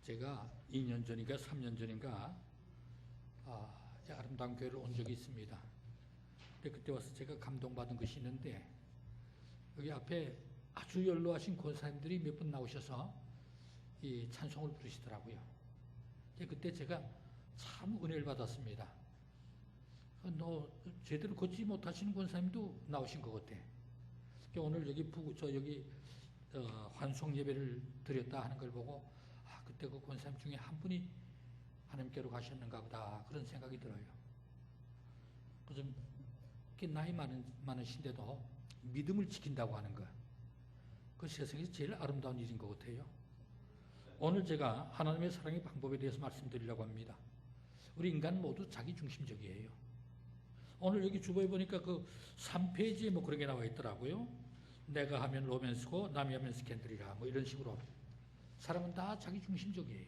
제가 2년 전인가 3년 전인가 아름다운 교회를 온 적이 있습니다. 근데 그때 와서 제가 감동받은 것이 있는데 여기 앞에 아주 연로하신 권사님들이 몇 분 나오셔서 이 찬송을 부르시더라고요. 그때 제가 참 은혜를 받았습니다. 너 제대로 걷지 못하시는 권사님도 나오신 것 같아. 오늘 여기 환송 예배를 드렸다 하는 걸 보고 그때 그 권사님 중에 한 분이 하나님께로 가셨는가 보다 그런 생각이 들어요. 그래서 나이 많으신데도 믿음을 지킨다고 하는 것, 그 세상에서 제일 아름다운 일인 것 같아요. 오늘 제가 하나님의 사랑의 방법에 대해서 말씀드리려고 합니다. 우리 인간 모두 자기중심적이에요. 오늘 여기 주보에 보니까 그 3페이지에 뭐 그런 게 나와 있더라고요. 내가 하면 로맨스고 남이 하면 스캔들이라 뭐 이런 식으로. 사람은 다 자기중심적이에요.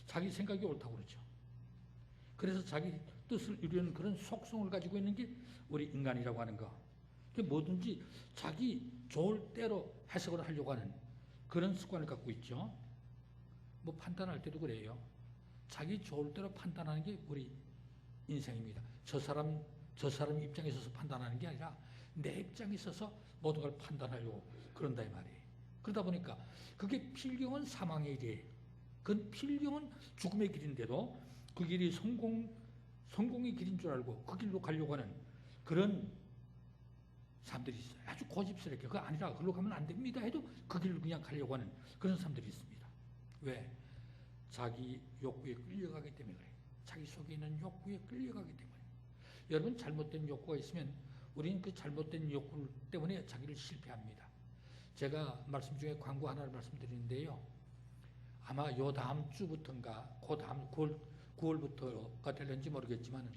자기 생각이 옳다고 그러죠. 그래서 자기 뜻을 이루는 그런 속성을 가지고 있는 게 우리 인간이라고 하는 거. 뭐든지 자기 좋을 대로 해석을 하려고 하는 그런 습관을 갖고 있죠. 뭐 판단할 때도 그래요. 자기 좋을 대로 판단하는 게 우리 인생입니다. 저 사람 입장에 있어서 판단하는 게 아니라 내 입장에 있어서 모든 걸 판단하려고 그런다 이 말이에요. 그러다 보니까 그게 필경은 사망의 길이에요. 그 필경은 죽음의 길인데도 그 길이 성공의 길인 줄 알고 그 길로 가려고 하는 그런 사람들이 있어요. 아주 고집스럽게 그거 아니라 그걸로 가면 안 됩니다 해도 그 길로 그냥 가려고 하는 그런 사람들이 있습니다. 왜? 자기 욕구에 끌려가기 때문에 그래요. 자기 속에 있는 욕구에 끌려가기 때문에. 여러분 잘못된 욕구가 있으면 우리는 그 잘못된 욕구 때문에 자기를 실패합니다. 제가 말씀 중에 광고 하나를 말씀드리는데요. 아마 요 다음 주부터인가 그 다음 9월부터가 될는지 모르겠지만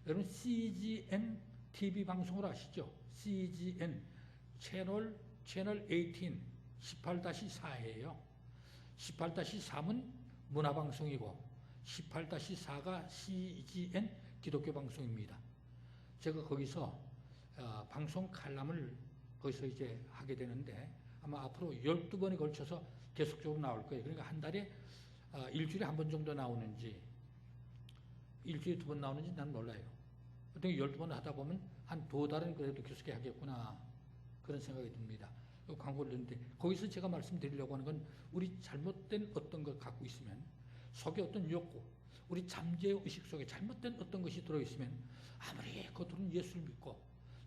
여러분 CGN TV 방송을 아시죠? CGN 채널 18 18-4예요. 18-3은 문화방송이고 18-4가 CGN 기독교 방송입니다. 제가 거기서 방송 칼럼을 거기서 이제 하게 되는데 아마 앞으로 12번에 걸쳐서 계속적으로 나올 거예요. 그러니까 한 달에 일주일에 한 번 정도 나오는지 일주일에 2번 나오는지 난 몰라요. 어떻게 12번 하다 보면 한 2달은 그래도 계속해 하겠구나 그런 생각이 듭니다. 광고를 넣는데 거기서 제가 말씀드리려고 하는 건 우리 잘못된 어떤 걸 갖고 있으면 속에 어떤 욕구, 우리 잠재의 의식 속에 잘못된 어떤 것이 들어있으면 아무리 겉으로는 예수를 믿고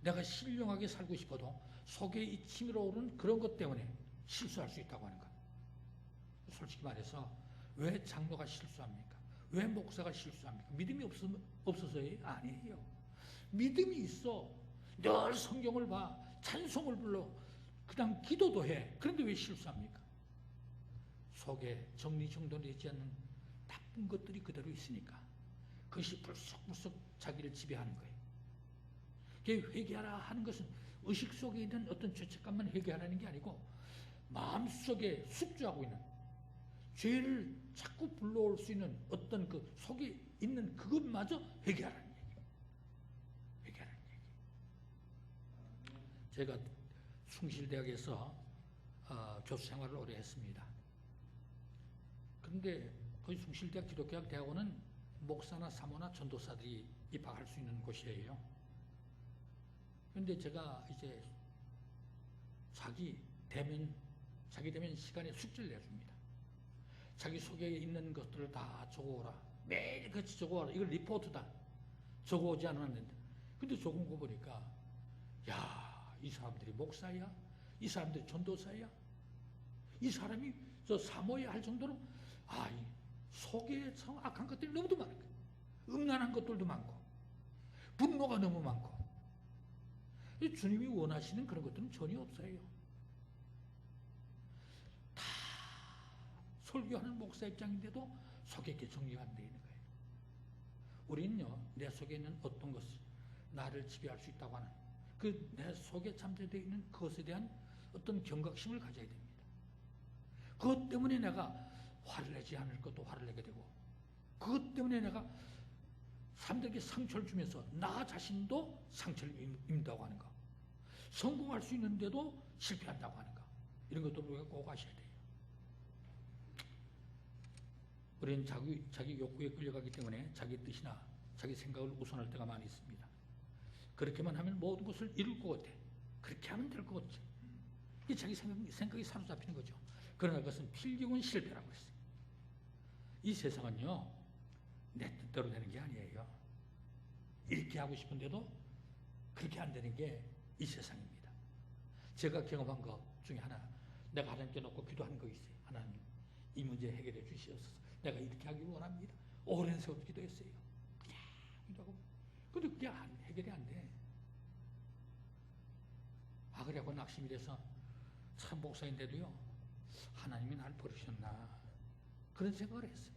내가 신령하게 살고 싶어도 속에 이 치밀어 오르는 그런 것 때문에 실수할 수 있다고 하는 것. 솔직히 말해서 왜 장로가 실수합니까? 왜 목사가 실수합니까? 믿음이 없어서요? 아니에요. 믿음이 있어. 늘 성경을 봐. 찬송을 불러. 그냥 기도도 해. 그런데 왜 실수합니까? 속에 정리정돈되지 않는 나쁜 것들이 그대로 있으니까 그것이 불쑥불쑥 자기를 지배하는 거예요. 회개하라 하는 것은 의식 속에 있는 어떤 죄책감만 회개하라는 게 아니고 마음속에 숙주하고 있는 죄를 자꾸 불러올 수 있는 어떤 그 속에 있는 그것마저 회개하라는 얘기예요. 회개하라는 얘기. 제가 숭실대학에서 교수 생활을 오래 했습니다. 그런데 거기 숭실대학 기독교학 대학원은 목사나 사모나 전도사들이 입학할 수 있는 곳이에요. 그런데 제가 이제 자기 되면 시간에 숙제를 내줍니다. 자기 속에 있는 것들을 다 적어오라. 매일 같이 적어오라. 이걸 리포트다. 적어오지 않았는데. 근데 적은 거 보니까 야, 이 사람들이 목사야? 이 사람들이 전도사야? 이 사람이 저 사모해야 할 정도로 이 속에 참 악한 것들이 너무도 많은 거예요. 음란한 것들도 많고 분노가 너무 많고 주님이 원하시는 그런 것들은 전혀 없어요. 다 설교하는 목사 입장인데도 속에 이렇게 정리가 안 되어 있는 거예요. 우리는요, 내 속에 있는 어떤 것을 나를 지배할 수 있다고 하는 그 내 속에 잠재되어 있는 그것에 대한 어떤 경각심을 가져야 됩니다. 그것 때문에 내가 화를 내지 않을 것도 화를 내게 되고 그것 때문에 내가 사람들에게 상처를 주면서 나 자신도 상처를 입는다고 하는 거, 성공할 수 있는데도 실패한다고 하는 거, 이런 것도 우리가 꼭 아셔야 돼요. 우리는 자기 욕구에 끌려가기 때문에 자기 뜻이나 자기 생각을 우선할 때가 많이 있습니다. 그렇게만 하면 모든 것을 이룰 것 같아. 그렇게 하면 될 것 같지. 이게 자기 생각이 사로잡히는 거죠. 그러나 그것은 필경은 실패라고 했어요. 이 세상은요, 내 뜻대로 되는 게 아니에요. 이렇게 하고 싶은데도 그렇게 안 되는 게 이 세상입니다. 제가 경험한 것 중에 하나, 내가 하나님께 놓고 기도한 거 있어요. 하나님, 이 문제 해결해 주시옵소서. 내가 이렇게 하기를 원합니다. 오랜 세월 기도했어요. 그냥 이러고. 근데 그게 해결이 안 돼. 아, 그래갖고 낙심이 돼서 참 목사인데도요, 하나님이 날 버리셨나 그런 생각을 했어요.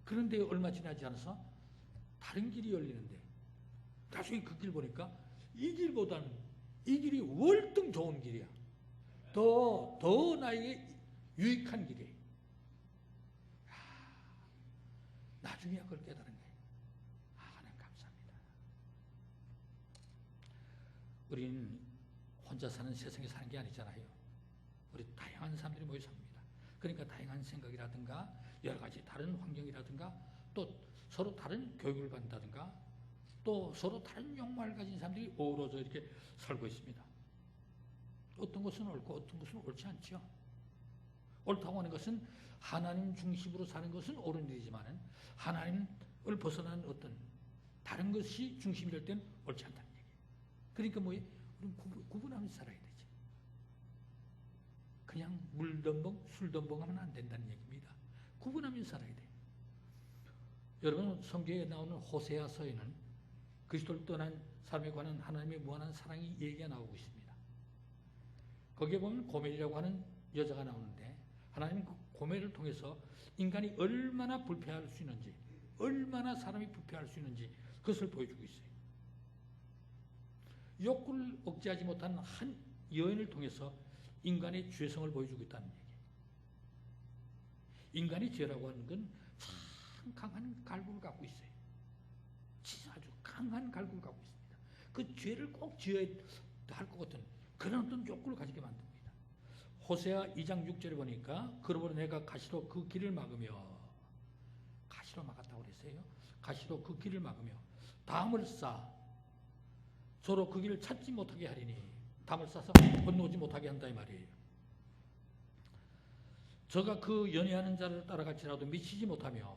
그런데 얼마 지나지 않아서 다른 길이 열리는데 나중에 그 길 보니까 이 길보다는 이 길이 월등 좋은 길이야. 더 나에게 유익한 길이에요. 나중에 그걸 깨달은 거예요. 하나님 감사합니다. 우리는 혼자 사는 세상에 사는 게 아니잖아요. 우리 다양한 사람들이 모여 삽니다. 그러니까 다양한 생각이라든가 여러 가지 다른 환경이라든가 또 서로 다른 교육을 받는다든가 또 서로 다른 욕망을 가진 사람들이 어우러져 이렇게 살고 있습니다. 어떤 것은 옳고 어떤 것은 옳지 않죠. 옳다고 하는 것은 하나님 중심으로 사는 것은 옳은 일이지만 하나님을 벗어난 어떤 다른 것이 중심이 될 때는 옳지 않다는 얘기예요. 그러니까 뭐예요? 우리는 구분하면서 살아야 되지. 그냥 물덤벙, 술덤벙하면 안 된다는 얘기입니다. 구분하면서 살아야 돼요. 여러분, 성경에 나오는 호세아서에는 그리스도를 떠난 사람에 관한 하나님의 무한한 사랑이 얘기가 나오고 있습니다. 거기에 보면 고멜이라고 하는 여자가 나오는데 하나님은 그 고멜을 통해서 인간이 얼마나 불패할 수 있는지, 얼마나 사람이 부패할 수 있는지 그것을 보여주고 있어요. 욕구를 억제하지 못한 한 여인을 통해서 인간의 죄성을 보여주고 있다는 얘기예요. 인간의 죄라고 하는 건 참 강한 갈구를 갖고 있어요. 진짜 아주 강한 갈구를 갖고 있습니다. 그 죄를 꼭 지어야 할 것 같은 그런 어떤 욕구를 가지게 만듭니다. 호세아 2장 6절에 보니까 그러므로 내가 가시로 그 길을 막으며, 가시로 막았다고 그랬어요. 가시로 그 길을 막으며 담을 쌓아 서로 그 길을 찾지 못하게 하리니, 담을 싸서 건너오지 못하게 한다 이 말이에요. 저가 그 연애하는 자를 따라갈지라도 미치지 못하며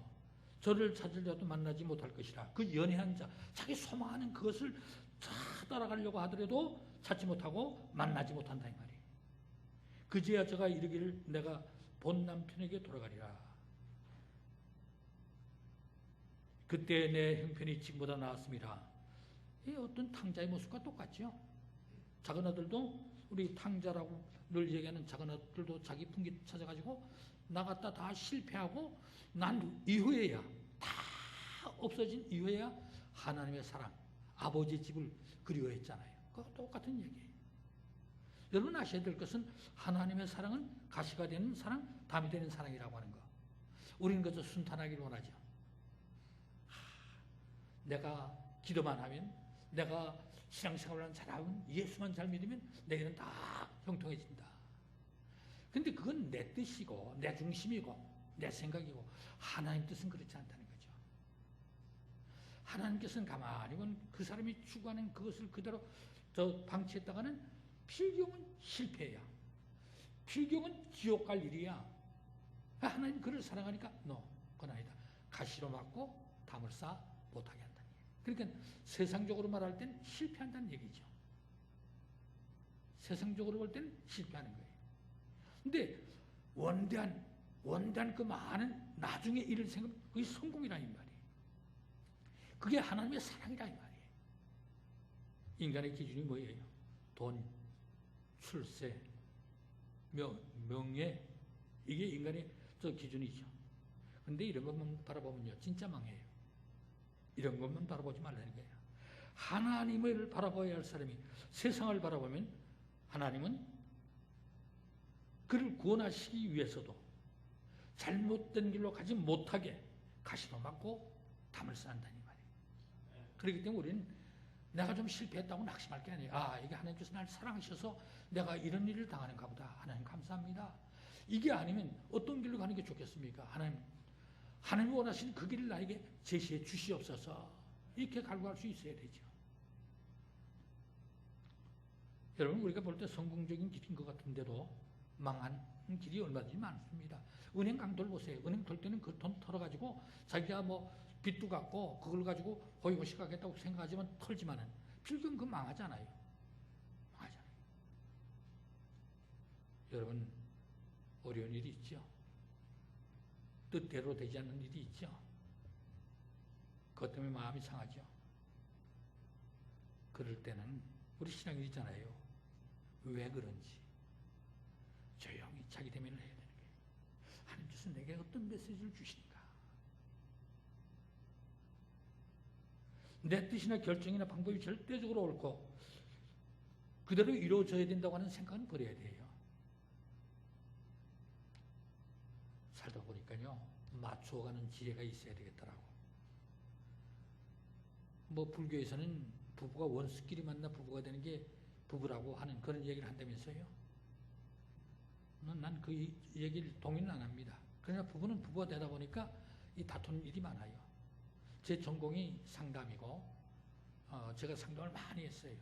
저를 찾으려도 만나지 못할 것이라. 그 연애한 자, 자기 소망하는 그것을 따라가려고 하더라도 찾지 못하고 만나지 못한다 이 말이에요. 그제야 저가 이르기를 내가 본 남편에게 돌아가리라. 그때 내 형편이 지금보다 나았습니다. 이 어떤 탕자의 모습과 똑같죠. 작은 아들도 우리 탕자라고 늘 얘기하는 작은 아들도 자기 풍기 찾아가지고 나갔다 다 실패하고 난 이후에야, 다 없어진 이후에야 하나님의 사랑, 아버지 집을 그리워했잖아요. 그거 똑같은 얘기예요. 여러분 아셔야 될 것은 하나님의 사랑은 가시가 되는 사랑, 담이 되는 사랑이라고 하는 거. 우리는 그저 순탄하기를 원하죠. 내가 기도만 하면, 내가 신앙생활을 잘하면, 예수만 잘 믿으면 내게는 다 형통해진다. 근데 그건 내 뜻이고 내 중심이고 내 생각이고 하나님 뜻은 그렇지 않다는 거죠. 하나님께서는 가만히 그 사람이 추구하는 그것을 그대로 방치했다가는 필경은 실패야. 필경은 지옥 갈 일이야. 하나님 그를 사랑하니까 그건 아니다. 가시로 막고 담을 쌓아 못하게 한다는 얘기예요. 그러니까 세상적으로 말할 땐 실패한다는 얘기죠. 세상적으로 볼 때는 실패하는 거예요. 근데 원대한 그 많은 나중에 이를 생각, 그게 성공이라 이 말이에요. 그게 하나님의 사랑이라 이 말이에요. 인간의 기준이 뭐예요? 돈, 출세, 명예, 이게 인간의 기준이죠. 근데 이런 것만 바라보면요, 진짜 망해요. 이런 것만 바라보지 말라는 거예요. 하나님을 바라봐야 할 사람이 세상을 바라보면 하나님은 그를 구원하시기 위해서도 잘못된 길로 가지 못하게 가시로 막고 담을 쌓는다는 말이에요. 그렇기 때문에 우리는 내가 좀 실패했다고 낙심할 게 아니에요. 이게 하나님께서 날 사랑하셔서 내가 이런 일을 당하는가 보다. 하나님 감사합니다. 이게 아니면 어떤 길로 가는 게 좋겠습니까? 하나님이 원하신 그 길을 나에게 제시해 주시옵소서. 이렇게 갈구할 수 있어야 되죠. 여러분, 우리가 볼 때 성공적인 길인 것 같은데도 망한 길이 얼마든지 많습니다. 은행 강도를 보세요. 은행 털 때는 그 돈 털어가지고 자기가 뭐 빚도 갖고 그걸 가지고 호의호식 하겠다고 생각하지만 털지만은 필경 그 망하잖아요. 망하잖아요. 여러분, 어려운 일이 있죠. 뜻대로 되지 않는 일이 있죠. 그것 때문에 마음이 상하죠. 그럴 때는 우리 신앙이 있잖아요. 왜 그런지 조용히 자기 대면을 해야 되는 거예요. 하나님께서 내게 어떤 메시지를 주시는가? 내 뜻이나 결정이나 방법이 절대적으로 옳고 그대로 이루어져야 된다고 하는 생각은 버려야 돼요. 살다 보니까요, 맞춰가는 지혜가 있어야 되겠더라고. 뭐 불교에서는 부부가 원수끼리 만나 부부가 되는 게 부부라고 하는 그런 얘기를 한다면서요. 난 그 얘기를 동의는 안 합니다. 그러나 부부는 부부가 되다 보니까 이 다투는 일이 많아요. 제 전공이 상담이고 제가 상담을 많이 했어요.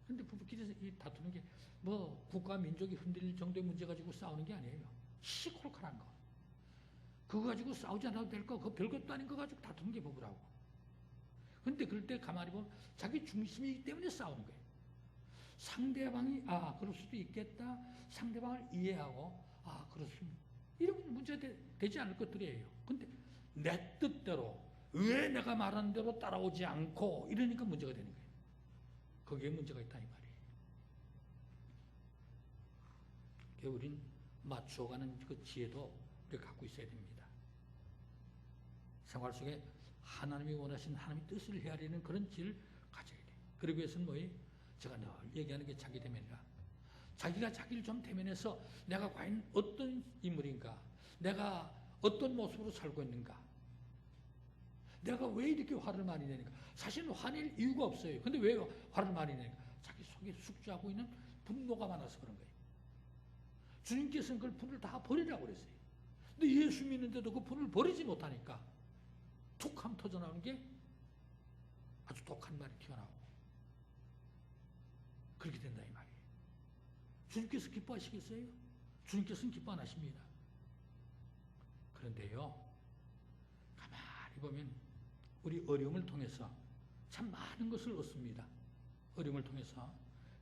그런데 부부끼리 이 다투는 게 뭐 국가 민족이 흔들릴 정도의 문제 가지고 싸우는 게 아니에요. 시콜콜한 거. 그거 가지고 싸우지 않아도 될 거, 그거 별것도 아닌 거 가지고 다투는 게 부부라고. 근데 그럴 때 가만히 보면 자기 중심이기 때문에 싸우는 거예요. 상대방이 그럴 수도 있겠다. 상대방을 이해하고 그렇습니다. 이러면 문제가 되지 않을 것들이에요. 근데 내 뜻대로 왜 내가 말하는 대로 따라오지 않고 이러니까 문제가 되는 거예요. 거기에 문제가 있다 이 말이에요. 우린 맞춰가는 그 지혜도 우리가 갖고 있어야 됩니다. 생활 속에 하나님이 원하신 하나님의 뜻을 헤아리는 그런 지혜를 가져야 돼요. 그러기 위해서는 뭐예요? 제가 늘 얘기하는 게 자기 대면이라. 자기가 자기를 좀 대면해서 내가 과연 어떤 인물인가? 내가 어떤 모습으로 살고 있는가? 내가 왜 이렇게 화를 많이 내는가? 사실은 화낼 이유가 없어요. 근데 왜 화를 많이 내는가? 자기 속에 숙주하고 있는 분노가 많아서 그런 거예요. 주님께서는 그 분을 다 버리라고 그랬어요. 근데 예수 믿는데도 그 분을 버리지 못하니까 툭 하면 터져나오는 게 아주 독한 말이 튀어나오고 그렇게 된다 이 말이에요. 주님께서 기뻐하시겠어요? 주님께서는 기뻐 안 하십니다. 그런데요, 가만히 보면 우리 어려움을 통해서 참 많은 것을 얻습니다. 어려움을 통해서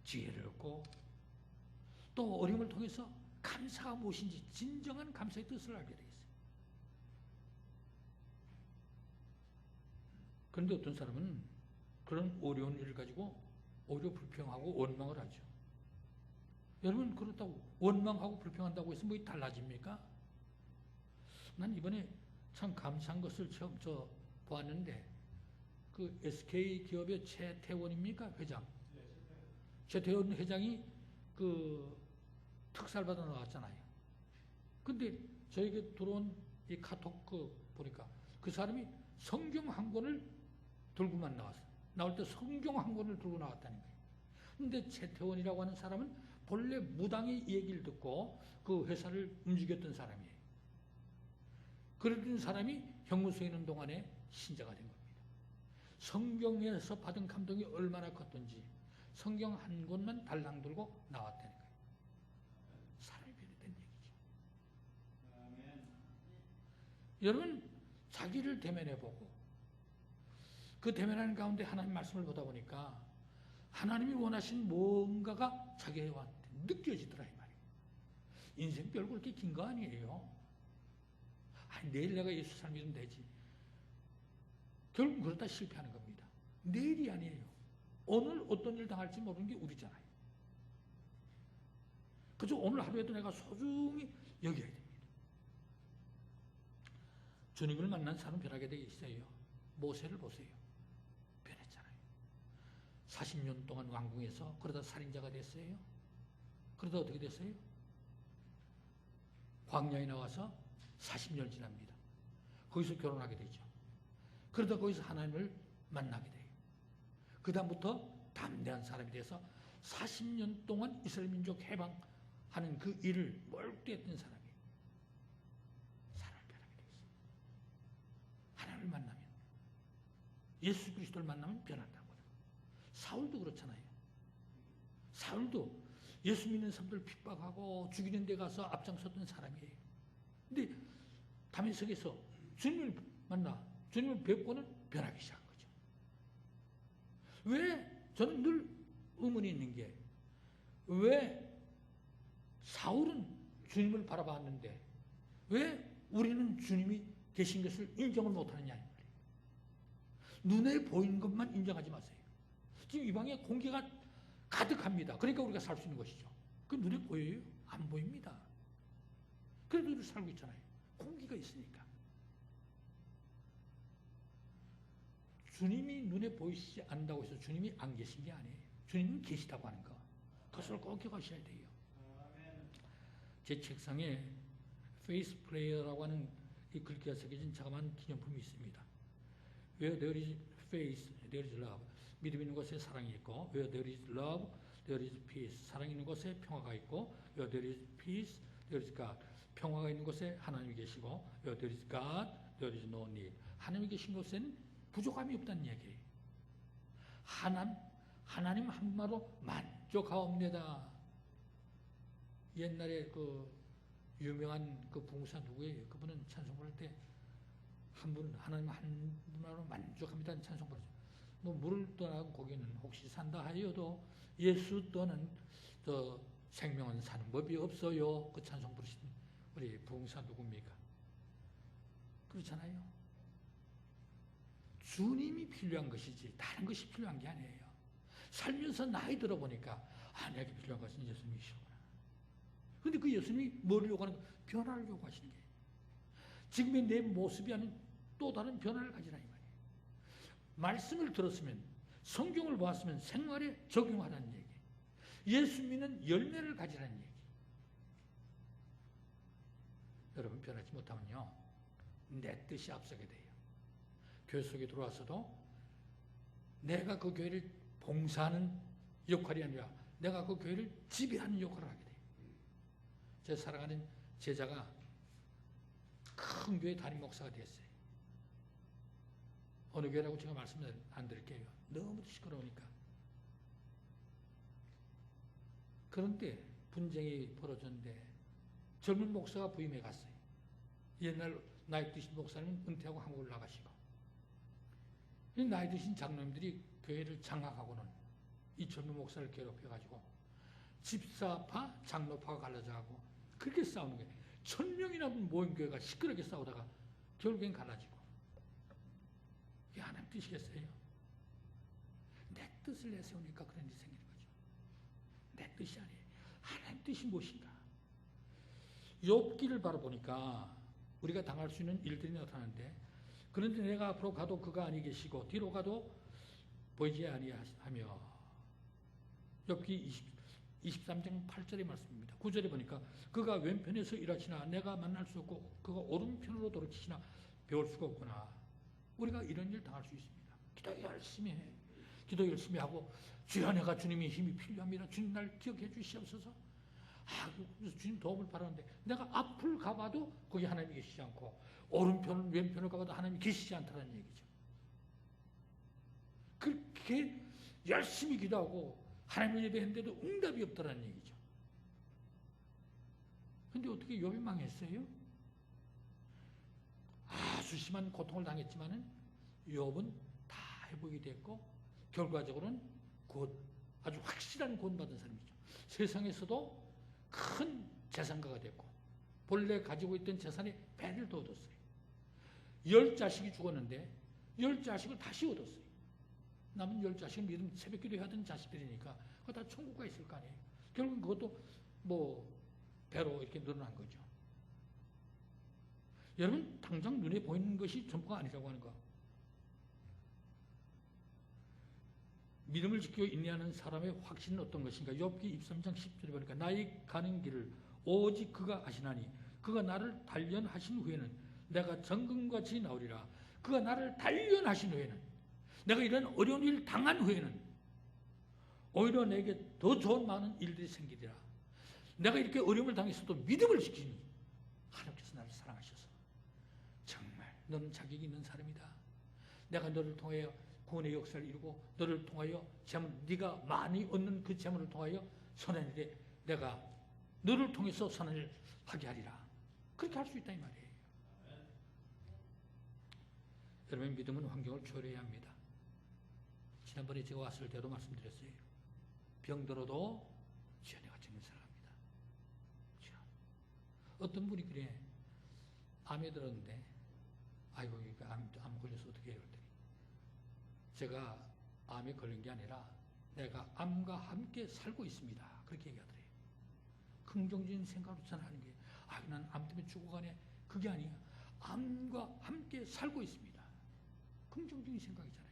지혜를 얻고 또 어려움을 통해서 감사가 무엇인지 진정한 감사의 뜻을 알게 되겠어요. 그런데 어떤 사람은 그런 어려운 일을 가지고 오히려 불평하고 원망을 하죠. 여러분, 그렇다고 원망하고 불평한다고 해서 뭐 달라집니까? 난 이번에 참 감사한 것을 처음 보았는데 그 SK 기업의 최태원입니까? 회장. 최태원 회장이 그 특사를 받아 나왔잖아요. 근데 저에게 들어온 이 카톡 보니까 그 사람이 성경 한 권을 들고만 나왔어요. 나올 때 성경 한 권을 들고 나왔다는 거예요. 근데 최태원이라고 하는 사람은 본래 무당의 얘기를 듣고 그 회사를 움직였던 사람이에요. 그랬던 사람이 형무소에 있는 동안에 신자가 된 겁니다. 성경에서 받은 감동이 얼마나 컸던지 성경 한 권만 달랑 들고 나왔다는 거예요. 사람이 변했다는 얘기죠. 아멘. 여러분, 자기를 대면해보고 그 대면하는 가운데 하나님 말씀을 보다 보니까 하나님이 원하신 뭔가가 자기한테 느껴지더라 이 말이에요. 인생 별거 그렇게 긴 거 아니에요. 내일 내가 예수 잘 믿으면 되지. 결국 그러다 실패하는 겁니다. 내일이 아니에요. 오늘 어떤 일 당할지 모르는 게 우리잖아요. 그저 오늘 하루에도 내가 소중히 여겨야 됩니다. 주님을 만난 사람 변하게 되어 있어요. 모세를 보세요. 변했잖아요. 40년 동안 왕궁에서 그러다 살인자가 됐어요. 그러다 어떻게 됐어요? 광야에 나와서 40년 지납니다. 거기서 결혼하게 되죠. 그러다 거기서 하나님을 만나게 돼요. 그 다음부터 담대한 사람이 돼서 40년 동안 이스라엘 민족 해방 하는 그 일을 몰두했던 사람이 사람을 변하게 되어 있어요. 하나님을 만나면, 예수 그리스도를 만나면 변한다고. 사울도 그렇잖아요. 사울도 예수 믿는 사람들 핍박하고 죽이는 데 가서 앞장섰던 사람이에요. 근데 다메섹에서 주님을 만나 주님을 뵙고는 변하기 시작한 거죠. 왜? 저는 늘 의문이 있는 게, 왜 사울은 주님을 바라봤는데 왜 우리는 주님이 계신 것을 인정을 못하느냐 이 말이에요. 눈에 보이는 것만 인정하지 마세요. 지금 이 방에 공기가 가득합니다. 그러니까 우리가 살 수 있는 것이죠. 그 눈에 보여요? 안 보입니다. 그래도 우리 살고 있잖아요. 공기가 있으니까. 주님이 눈에 보이시지 않는다고 해서 주님이 안 계신 게 아니에요. 주님은 계시다고 하는 거. 그것을 꼭 기억하셔야 돼요. 제 책상에 페이스 플레이어라고 하는 이 글귀가 새겨진 자그마한 기념품이 있습니다. Where there is faith, there is love. 믿음 있는 곳에 사랑이 있고, Where there is love, there is peace. 사랑 있는 곳에 평화가 있고, Where there is peace, there is God. 평화가 있는 곳에 하나님이 계시고, Where there is God, there is no need. 하나님이 계신 곳에는 부족함이 없다는 얘기예요. 하나님 한마로 만족하옵니다. 옛날에 그 유명한 그 봉사 누구예요? 그분은 찬송 부를 때 하나님 한 분으로 만족합니다는 찬송 부르죠. 뭐 물을 떠나고 고기는 혹시 산다 하여도 예수 떠는 저 생명은 사는 법이 없어요. 그 찬송 부르신 우리 봉사 누굽니까? 그렇잖아요. 주님이 필요한 것이지 다른 것이 필요한 게 아니에요. 살면서 나이 들어보니까 내게 필요한 것은 예수님이시구나. 그런데 그 예수님이 뭘 요구하는 거? 변화를 요구하시는 거예요. 지금의 내 모습이 아닌 또 다른 변화를 가지라 이 말이에요. 말씀을 들었으면, 성경을 보았으면 생활에 적용하라는 얘기. 예수 믿는 열매를 가지라는 얘기. 여러분 변하지 못하면요, 내 뜻이 앞서게 돼요. 교회 속에 들어와서도 내가 그 교회를 봉사하는 역할이 아니라 내가 그 교회를 지배하는 역할을 하게 돼요. 제 사랑하는 제자가 큰 교회 담임 목사가 됐어요. 어느 교회라고 제가 말씀 안 드릴게요. 너무 시끄러우니까. 그런데 분쟁이 벌어졌는데 젊은 목사가 부임해 갔어요. 옛날 나이 드신 목사님은 은퇴하고 한국을 나가시고, 나이 드신 장로님들이 교회를 장악하고는 이 젊은 목사를 괴롭혀가지고 집사파, 장로파가 갈라져가고 그렇게 싸우는 거예요. 1000명이나 모인 교회가 시끄럽게 싸우다가 결국엔 갈라지고. 이게 하나님 뜻이겠어요? 내 뜻을 내세우니까 그런 일이 생기는 거죠. 내 뜻이 아니에요. 하나님 뜻이 무엇인가? 욥기를 바라보니까 우리가 당할 수 있는 일들이 나타나는데, 그런데 내가 앞으로 가도 그가 아니 계시고 뒤로 가도 보이지 아니하며. 욥기 23장 8절의 말씀입니다. 9절에 보니까 그가 왼편에서 일하시나 내가 만날 수 없고 그가 오른편으로 돌이키시나 배울 수가 없구나. 우리가 이런 일 당할 수 있습니다. 기도 열심히 해. 기도 열심히 하고, 주여 내가 주님의 힘이 필요합니다. 주님 날 기억해 주시옵소서. 주님 도움을 바라는데 내가 앞을 가봐도 거기 하나님이 계시지 않고 오른편 왼편을 가봐도 하나님이 계시지 않다는 얘기죠. 그렇게 열심히 기도하고 하나님을 예배했는데도 응답이 없다는 얘기죠. 근데 어떻게 욥이 망했어요? 아주 심한 고통을 당했지만은 욥은 다 회복이 됐고 결과적으로는 아주 확실한 구원받은 사람이죠. 세상에서도 큰 재산가가 됐고 본래 가지고 있던 재산의 배를 더 얻었어요. 10자식이 죽었는데 10자식을 다시 얻었어요. 남은 10자식은 믿음 새벽기도 하던 자식들이니까 그거 다 천국가 있을 거 아니에요. 결국은 그것도 뭐 배로 이렇게 늘어난 거죠. 여러분 당장 눈에 보이는 것이 전부가 아니라고 하는 거. 믿음을 지키고 인내하는 사람의 확신은 어떤 것인가? 욥기 23장 10절에 보니까 나의 가는 길을 오직 그가 아시나니 그가 나를 단련하신 후에는 내가 정금같이 나오리라. 그가 나를 단련하신 후에는, 내가 이런 어려운 일 당한 후에는 오히려 내게 더 좋은 많은 일들이 생기리라. 내가 이렇게 어려움을 당했어도 믿음을 지키니 하나님께서 나를 사랑하셔서 정말 너는 자격이 있는 사람이다. 내가 너를 통하여 구원의 역사를 이루고 너를 통하여 재물, 네가 많이 얻는 그 재물을 통하여 선한 일에 내가 너를 통해서 선한 일을 하게 하리라. 그렇게 할 수 있다 이 말이에요. 여러분, 믿음은 환경을 초월해야 합니다. 지난번에 제가 왔을 때도 말씀드렸어요. 병들어도 주여 내가 정말 사랑합니다. 주여. 어떤 분이 그래, 암에 들었는데 아이고 이거 암 걸려서 어떻게 해요? 제가 암에 걸린 게 아니라 내가 암과 함께 살고 있습니다. 그렇게 얘기하더래요. 긍정적인 생각으로 전하는 게, 난 암 때문에 죽어가네. 그게 아니야. 암과 함께 살고 있습니다. 긍정적인 생각이잖아요.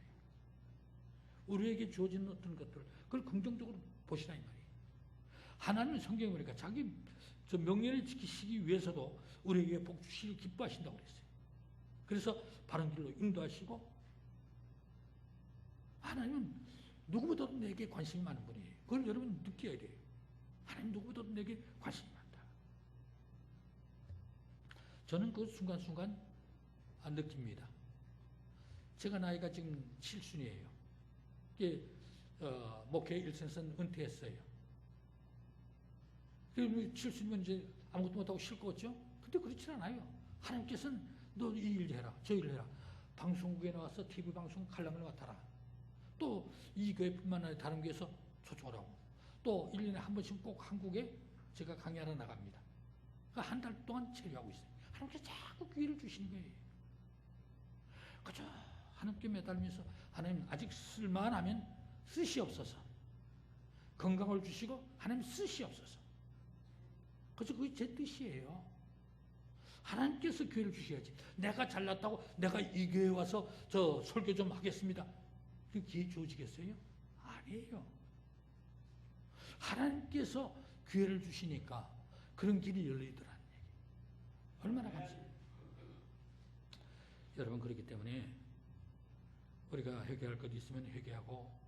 우리에게 주어진 어떤 것들, 그걸 긍정적으로 보시라 이 말이에요. 하나님은 성경에 보니까 자기 저 명예를 지키시기 위해서도 우리에게 복 주시기 기뻐하신다고 그랬어요. 그래서 바른 길로 인도하시고, 하나님은 누구보다도 내게 관심이 많은 분이에요. 그걸 여러분 느껴야 돼요. 하나님 누구보다도 내게 관심이 많다. 저는 그 순간순간 느낍니다. 제가 나이가 지금 7순이에요. 목회 일선에서는 은퇴했어요. 그리고 7순이면 이제 아무것도 못하고 쉴 거겠죠? 근데 그렇지 않아요. 하나님께서는 너 이 일 해라, 저 일 해라. 방송국에 나와서 TV 방송 칼럼을 맡아라. 또 이 교회뿐만 아니라 다른 교회에서 초청을 하고, 또 1년에 한 번씩 꼭 한국에 제가 강의하러 나갑니다. 그러니까 한 달 동안 체류하고 있어요. 하나님께서 자꾸 기회를 주시는 거예요. 그죠? 하나님께 매달리면서, 하나님 아직 쓸만하면 쓰시옵소서. 건강을 주시고 하나님 쓰시옵소서. 그래서 그게 제 뜻이에요. 하나님께서 기회를 주셔야지. 내가 잘났다고 내가 이 교회에 와서 저 설교 좀 하겠습니다. 그 기회 주어지겠어요? 아니에요. 하나님께서 기회를 주시니까 그런 길이 열리더라는 얘기. 얼마나 감사해요. 여러분, 그렇기 때문에 우리가 회개할 것 있으면 회개하고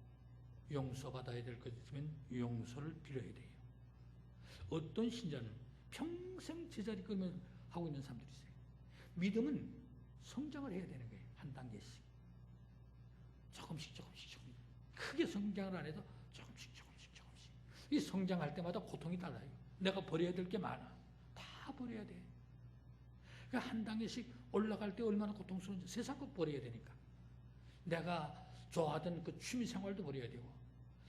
용서받아야 될 것 있으면 용서를 빌어야 돼요. 어떤 신자는 평생 제자리 끌면 하고 있는 사람들이 있어요. 믿음은 성장을 해야 되는 거예요. 한 단계씩. 조금씩. 크게 성장을 안 해도 조금씩. 이 성장할 때마다 고통이 달라요. 내가 버려야 될 게 많아. 다 버려야 돼. 그러니까 한 단계씩 올라갈 때 얼마나 고통스러운지 세상 것 버려야 되니까. 내가 좋아하던 그 취미 생활도 버려야 되고,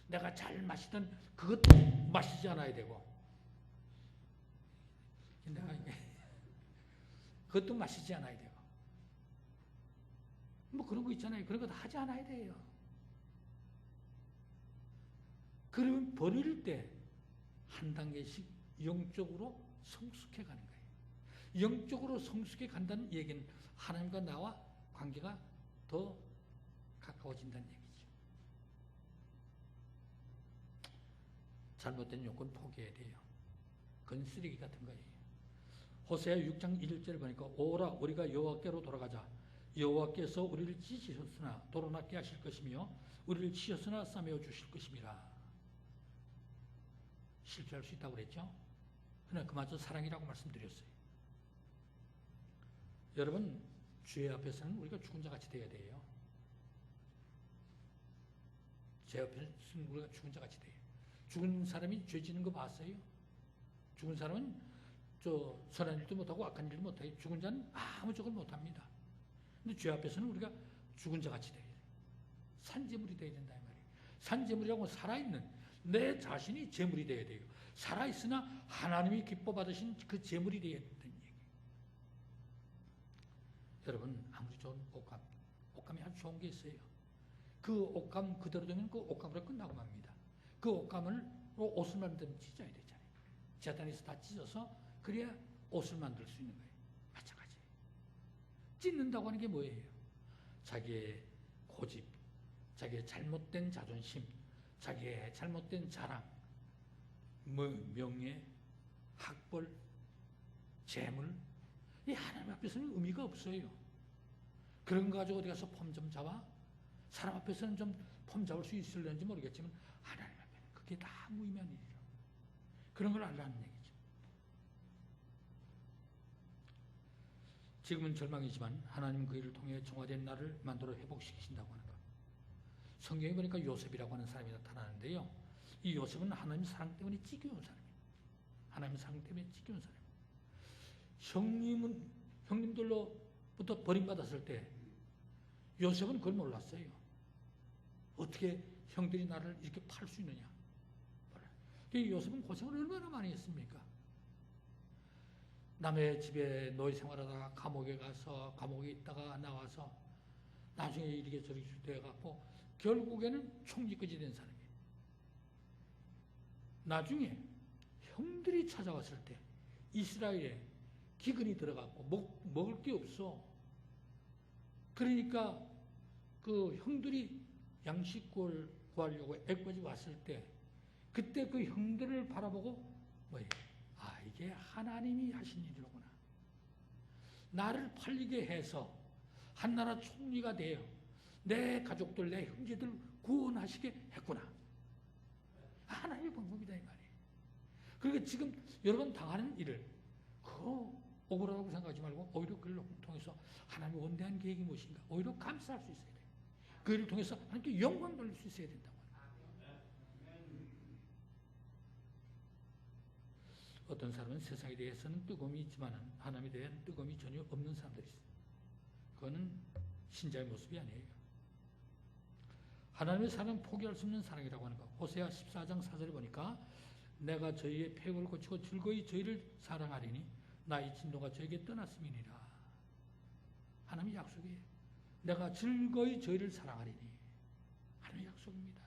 내가 잘 마시던 그것도 마시지 않아야 되고, 내가 그것도 마시지 않아야 되고, 뭐 그런 거 있잖아요. 그런 거 다 하지 않아야 돼요. 그러면 버릴 때 한 단계씩 영적으로 성숙해 가는 거예요. 영적으로 성숙해 간다는 얘기는 하나님과 나와 관계가 더 가까워진다는 얘기죠. 잘못된 욕은 포기해야 돼요. 그건 쓰레기 같은 거예요. 호세아 6장 1절을 보니까 오라 우리가 여호와께로 돌아가자. 여호와께서 우리를 찢으셨으나 도로낫게 하실 것이며 우리를 치셨으나 싸매어 주실 것입니다. 실패할 수 있다고 그랬죠? 그러나 그마저 사랑이라고 말씀드렸어요. 여러분, 주의 앞에서는 우리가 죽은 자같이 돼야 돼요. 제 앞에서는 우리가 죽은 자같이 돼요. 죽은 사람이 죄 지는 거 봤어요? 죽은 사람은 선한 일도 못하고 악한 일도 못해요. 죽은 자는 아무 적을 못합니다. 근데 죄 앞에서는 우리가 죽은 자같이 돼야 돼요. 산재물이 돼야 된다 이 말이에요. 산재물이라고 살아있는 내 자신이 재물이 돼야 돼요. 살아있으나 하나님이 기뻐 받으신 그 재물이 돼야 된다는 얘기. 여러분, 아무리 좋은 옷감이 아주 좋은 게 있어요. 그 옷감 그대로 두면 그 옷감으로 끝나고 맙니다. 그 옷감을 옷을 만들면 찢어야 되잖아요. 재단에서 다 찢어서 그래야 옷을 만들 수 있는 거예요. 마찬가지예요. 찢는다고 하는 게 뭐예요? 자기의 고집, 자기의 잘못된 자존심, 자기의 잘못된 자랑, 명예, 학벌, 재물, 이 하나님 앞에서는 의미가 없어요. 그런 거 가지고 어디 가서 폼 좀 잡아? 사람 앞에서는 좀 폼 잡을 수 있을는지 모르겠지만 하나님 앞에는 그게 다 무의미한 일이라고. 그런 걸 알라는 얘기죠. 지금은 절망이지만 하나님 그 일을 통해 정화된 나를 만들어 회복시키신다고 하는 것. 성경에 보니까 요셉이라고 하는 사람이 나타나는데요. 이 요셉은 하나님 사랑 때문에 찢겨온 사람이에요. 하나님 사랑 때문에 찢겨온 사람이에요. 형님들로부터 버림받았을 때 요셉은 그걸 몰랐어요. 어떻게 형들이 나를 이렇게 팔 수 있느냐. 요셉은 고생을 얼마나 많이 했습니까? 남의 집에 노예 생활하다가 감옥에 가서 감옥에 있다가 나와서 나중에 이렇게 저렇게 돼갖고 결국에는 총리까지 된 사람이에요. 나중에 형들이 찾아왔을 때 이스라엘에 기근이 들어갔고 먹을 게 없어. 그러니까 그 형들이 양식 구하려고 애꿎이 왔을 때 그때 그 형들을 바라보고 뭐예요? 아, 이게 하나님이 하신 일이로구나. 나를 팔리게 해서 한나라 총리가 되어 내 가족들, 내 형제들 구원하시게 했구나. 하나님의 방법이다 이 말이에요. 그러니까 지금 여러분 당하는 일을 억울하다고 생각하지 말고 오히려 그를 통해서 하나님의 원대한 계획이 무엇인가 오히려 감사할 수 있어야 돼요. 그 일을 통해서 하나님께 영광 돌릴 수 있어야 된다고. 어떤 사람은 세상에 대해서는 뜨거움이 있지만 하나님에 대한 뜨거움이 전혀 없는 사람들이 있어요. 그거는 신자의 모습이 아니에요. 하나님의 사랑은 포기할 수 없는 사랑이라고 하는 거. 호세아 14장 4절에 보니까 내가 저희의 폐역을 고치고 즐거이 저희를 사랑하리니 나의 진노가 저에게 떠났음이니라. 하나님의 약속이에요. 내가 즐거이 저희를 사랑하리니. 하나님의 약속입니다.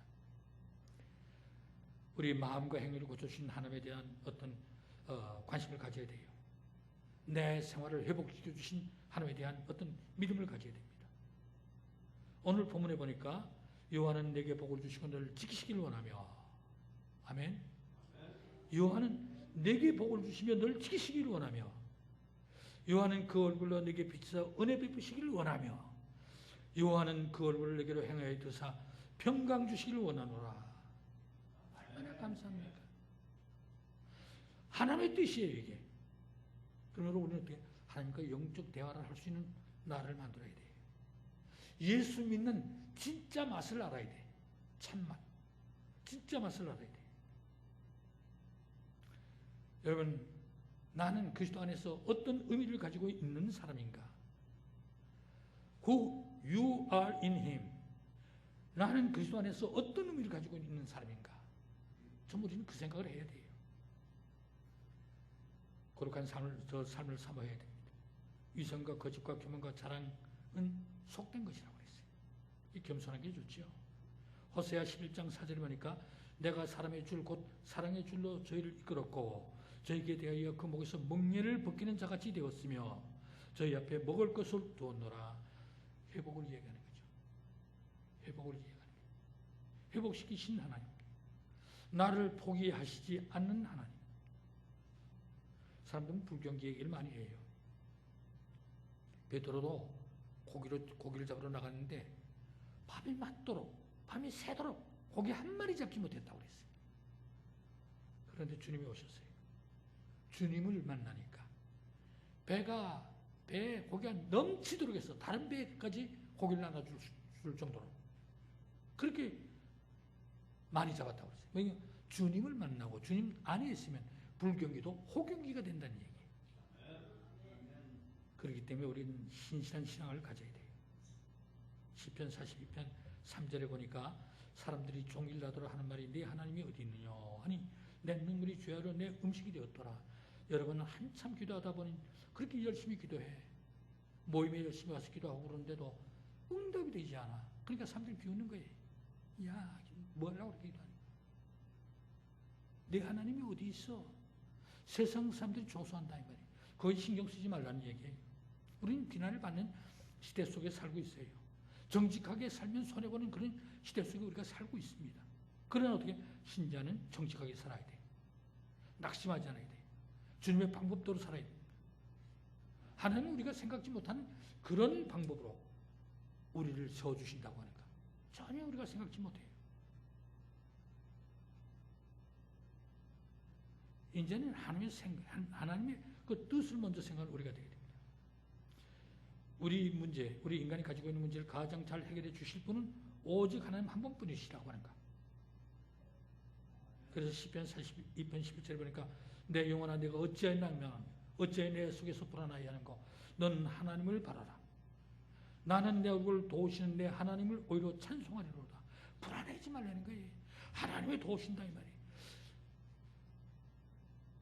우리 마음과 행위를 고쳐주신 하나님에 대한 어떤 관심을 가져야 돼요. 내 생활을 회복시켜 주신 하나님에 대한 어떤 믿음을 가져야 됩니다. 오늘 본문에 보니까 여호와는 내게 복을 주시고 너를 지키시길 원하며, 아멘. 여호와는 내게 복을 주시며 너를 지키시길 원하며, 여호와는 그 얼굴로 내게 비치사 은혜 베푸시기를 원하며, 여호와는 그 얼굴을 내게로 행하여 드사 평강 주시기를 원하노라. 얼마나 감사합니까? 하나님의 뜻이에요 이게. 그러므로 우리는 어떻게 하나님과 영적 대화를 할 수 있는 나를 만들어야 돼요. 예수 믿는 진짜 맛을 알아야 돼. 참맛. 진짜 맛을 알아야 돼. 여러분, 나는 그리스도 안에서 어떤 의미를 가지고 있는 사람인가? Who you are in him. 나는 그리스도 안에서 어떤 의미를 가지고 있는 사람인가? 전부 우리는 그 생각을 해야 돼요. 거룩한 삶을 삼아야 됩니다. 위선과 거짓과 교만과 자랑은 속된 것이라고 그랬어요. 이 겸손한 게 좋지요. 호세아 11장 4절에 보니까 내가 사람의 줄 곧 사랑의 줄로 저희를 이끌었고 저희에게 대하여 그 목에서 멍에를 벗기는 자같이 되었으며 저희 앞에 먹을 것을 두었노라. 회복을 이야기하는 거죠. 회복을 이야기하는 거예요. 회복시키신 하나님. 나를 포기하시지 않는 하나님. 사람들은 불경기 얘기를 많이 해요. 베드로도 고기를 잡으러 나갔는데 밤이 맞도록, 밤이 새도록 고기 한 마리 잡지 못했다고 그랬어요. 그런데 주님이 오셨어요. 주님을 만나니까 배에 고기가 넘치도록 해서 다른 배까지 고기를 나눠줄 정도로 그렇게 많이 잡았다고 그랬어요. 왜냐하면 주님을 만나고 주님 안에 있으면 불경기도 호경기가 된다는 얘기예요. 그렇기 때문에 우리는 신실한 신앙을 가져야 돼요. 시편 42편 3절에 보니까 사람들이 종일나도록 하는 말이 네 하나님이 어디 있느냐 하니 내 눈물이 죄하러 내 음식이 되었더라. 여러분은 한참 기도하다 보니 그렇게 열심히 기도해. 모임에 열심히 와서 기도하고 그러는데도 응답이 되지 않아. 그러니까 사람들이 비웃는 거예요. 야, 뭐 하려고 그렇게 기도하니? 내 하나님이 어디 있어? 세상 사람들이 조소한다 이 말이에요. 거의 신경 쓰지 말라는 얘기예요. 우리는 비난을 받는 시대 속에 살고 있어요. 정직하게 살면 손해보는 그런 시대 속에 우리가 살고 있습니다. 그러나 어떻게? 신자는 정직하게 살아야 돼. 낙심하지 않아야 돼. 주님의 방법대로 살아야 돼. 하나님은 우리가 생각지 못한 그런 방법으로 우리를 세워주신다고 하니까 전혀 우리가 생각지 못해요. 이제는 하나님의 그 뜻을 먼저 생각하는 우리가 되어야 됩니다. 우리 문제, 우리 인간이 가지고 있는 문제를 가장 잘 해결해 주실 분은 오직 하나님 한 분뿐이시라고 하는 거. 그래서 시편 42편 11절에 보니까 내 영혼아 내가 어찌하였나면 어찌하여 내 속에서 불안하여 하는 거. 넌 하나님을 바라라. 나는 내 얼굴을 도우시는 내 하나님을 오히려 찬송하리로다. 불안해하지 말라는 거예요. 하나님이 도우신다 이 말이에요.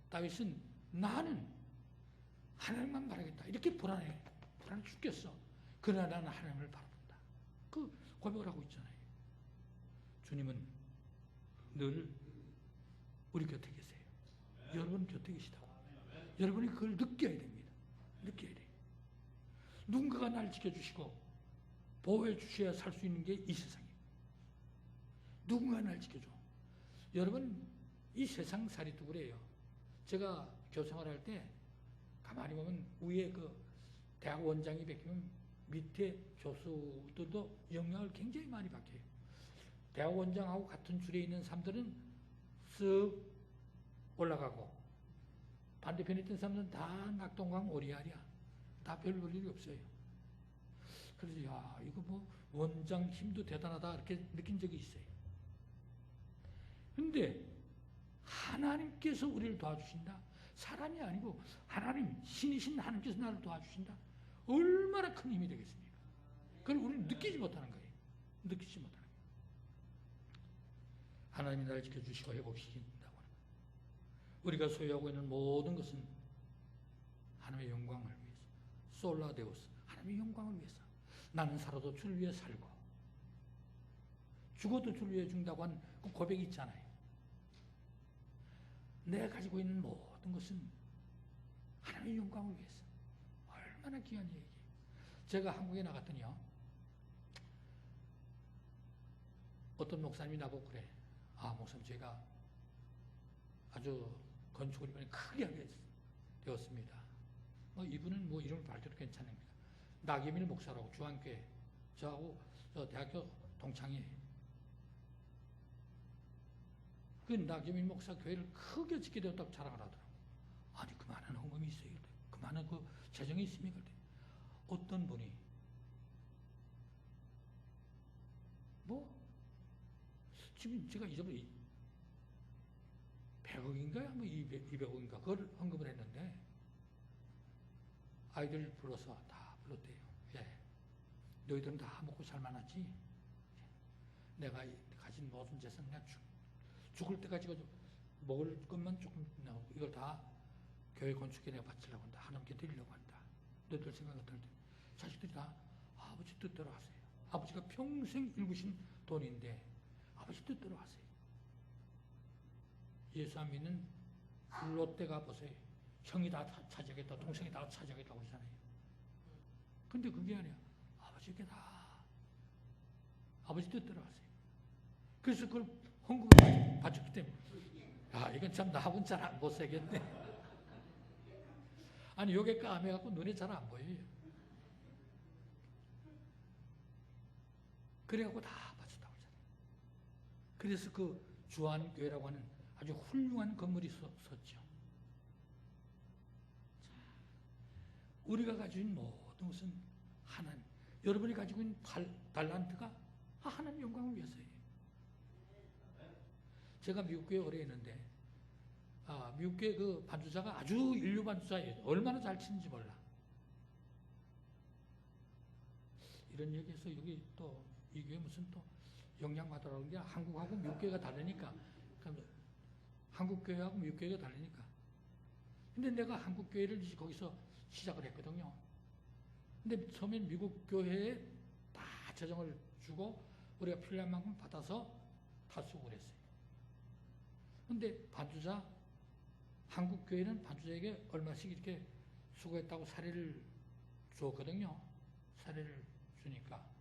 다윗은 나는 하나님만 바라겠다. 이렇게 불안해 죽겠어. 그러나 나는 하나님을 바라본다. 그 고백을 하고 있잖아요. 주님은 늘 우리 곁에 계세요. 여러분 곁에 계시다고. 여러분이 그걸 느껴야 됩니다. 느껴야 돼요. 누군가가 날 지켜주시고 보호해 주셔야 살 수 있는 게 이 세상이에요. 누군가 날 지켜줘. 여러분 이 세상 살이도 그래요. 제가 교생활할 때 가만히 보면 위에 그 대학 원장이 바뀌면 밑에 교수들도 영향을 굉장히 많이 받게 해요. 대학 원장하고 같은 줄에 있는 사람들은 쓱 올라가고 반대편에 있던 사람들은 다 낙동강 오리알이야. 다 별 볼 일이 없어요. 그래서 야 이거 뭐 원장 힘도 대단하다 이렇게 느낀 적이 있어요. 근데 하나님께서 우리를 도와주신다. 사람이 아니고 하나님, 신이신 하나님께서 나를 도와주신다. 얼마나 큰 힘이 되겠습니까? 그걸 우리는 느끼지 못하는 거예요. 느끼지 못하는 거예요. 하나님이 나를 지켜주시고 회복시킨다고 하는 거예요. 우리가 소유하고 있는 모든 것은 하나님의 영광을 위해서. 솔라 데우스. 하나님의 영광을 위해서. 나는 살아도 주를 위해 살고 죽어도 주를 위해 죽는다고 하는 그 고백이 있잖아요. 내가 가지고 있는 모든 것은 하나님의 영광을 위해서. 얼마나 귀한 얘기예요. 제가 한국에 나갔더니요. 어떤 목사님이 나보고 그래. 아, 목사님 제가 아주 건축을 이번에 크게 하게 되었습니다. 이분은 뭐 이름을 밝혀도 괜찮습니다. 나기밀 목사라고 주한교회. 저하고 저 대학교 동창이에요. 그 나기밀 목사 교회를 크게 짓게 되었다고 자랑을 하더라고요. 아니 그 많은 헌금이 있어요. 그 많은 그 재정이 있습니까? 어떤 분이 뭐 지금 제가 잊어버린 100억인가요? 뭐 200억인가 그걸 헌금을 했는데 아이들 불러서 다 불렀대요. 예. 너희들은 다 먹고 살만하지? 내가 가진 모든 재산 내가 죽을 때까지 먹을 것만 조금 나오고 이걸 다 교회 건축에 내가 바치려고 한다. 하나님께 드리려고 한다. 너희들 생각 어떨 때 자식들이 다 아버지 뜻대로 하세요. 아버지가 평생 일구신 돈인데 아버지 뜻대로 하세요. 예수 안 믿는 롯데가 보세요. 형이 다 차지하겠다. 동생이 다 차지하겠다고 그러잖아요. 근데 그게 아니야. 아버지께 다 아버지 뜻대로 하세요. 그래서 그걸 헌금을 바쳤기 때문에 아 이건 참 나하고는 잘 안 못살겠네. 아니 요게 까매갖고 눈에 잘 안 보여요. 그래갖고 다 바쳤다고 그러잖아요. 그래서 그 주한교회라고 하는 아주 훌륭한 건물이 섰죠. 우리가 가지고 있는 모든 것은 하나님, 여러분이 가지고 있는 달란트가 하나님 영광을 위해서예요. 제가 미국교회 오래 했는데 미국교회 그 반주자가 아주 인류 반주자예요. 얼마나 잘 치는지 몰라. 이런 얘기해서 여기 또 이 교회 무슨 또 영향받으라는 게 한국하고 미국교회가 다르니까 한국교회하고 미국교회가 다르니까 근데 내가 한국교회를 거기서 시작을 했거든요. 근데 처음엔 미국교회에 다 재정을 주고 우리가 필요한 만큼 받아서 다 수고를 했어요. 근데 반주자 한국교회는 반주자에게 얼마씩 이렇게 수고했다고 사례를 줬거든요. 사례를 주니까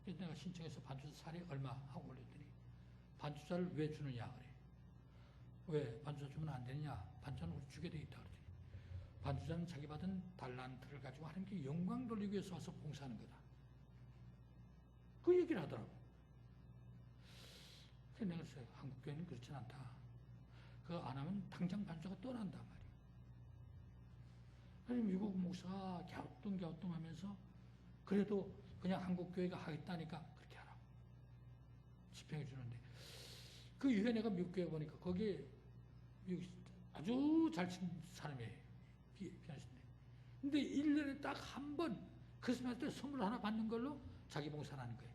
그래서 내가 신청해서 반주자 사례 얼마 하고 올렸더니 반주자를 왜 주느냐 그래. 왜 반주자 주면 안 되느냐. 반주자는 우리 주게 돼 있다 그러더니 반주자는 자기 받은 달란트를 가지고 하나님께 영광 돌리기 위해서 와서 봉사하는 거다. 그 얘기를 하더라고. 그래서 내가 그랬어요. 한국교회는 그렇진 않다. 그거 안 하면 당장 반주자가 떠난단 말이에요. 그래서 미국 목사가 갸우뚱하면서 그래도 그냥 한국교회가 하겠다니까 그렇게 하라고 집행해 주는데, 그 이후에 내가 미국 교회 보니까 거기에 미국 아주 잘 친 사람이에요. 피아니스트인데. 근데 1년에 딱 한 번 크리스마스 때 선물 하나 받는 걸로 자기 봉사를 하는 거예요.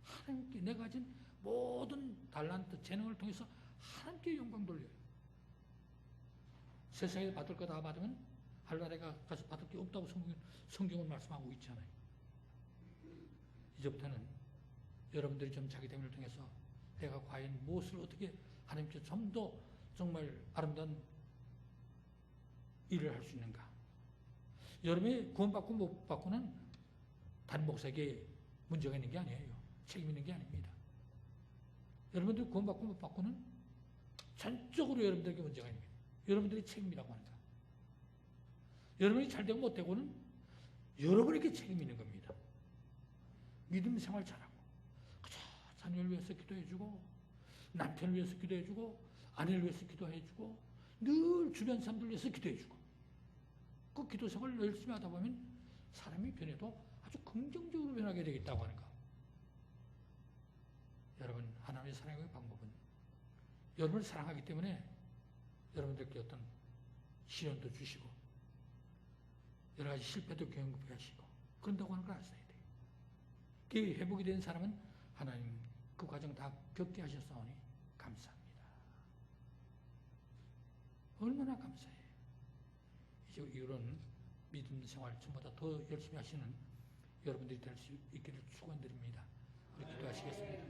하나님께 내가 가진 모든 달란트, 재능을 통해서 하나님께 영광 돌려요. 세상에 받을 거 다 받으면 하늘나라에 가서 받을 게 없다고 성경은 말씀하고 있잖아요. 이제부터는 여러분들이 좀 자기 대면을 통해서 내가 과연 무엇을 어떻게 하나님께 좀 더 정말 아름다운 일을 할 수 있는가. 여러분이 구원받고 못 받고는 다른 목사에게 문제가 있는 게 아니에요. 책임 있는 게 아닙니다. 여러분들이 구원받고 못 받고는 전적으로 여러분들에게 문제가 있습니다. 여러분들이 책임이라고 하는 거예요. 여러분이 잘되고 못되고는 여러분에게 책임이 있는 겁니다. 믿음 생활 잘하고, 그저 자녀를 위해서 기도해주고, 남편을 위해서 기도해주고, 아내를 위해서 기도해주고, 늘 주변 사람들 위해서 기도해주고, 그 기도 생활을 열심히 하다 보면 사람이 변해도 아주 긍정적으로 변하게 되겠다고 하는 거. 여러분, 하나님의 사랑의 방법은 여러분을 사랑하기 때문에 여러분들께 어떤 시련도 주시고 여러 가지 실패도 경험하게 하시고 그런다고 하는 걸 아셔야 돼요. 그 회복이 된 사람은 하나님 그 과정 다 겪게 하셨사오니 감사합니다. 얼마나 감사해요. 이제 이런 믿음 생활 전보다 더 열심히 하시는 여러분들이 될 수 있기를 축원드립니다. 우리 기도하시겠습니다.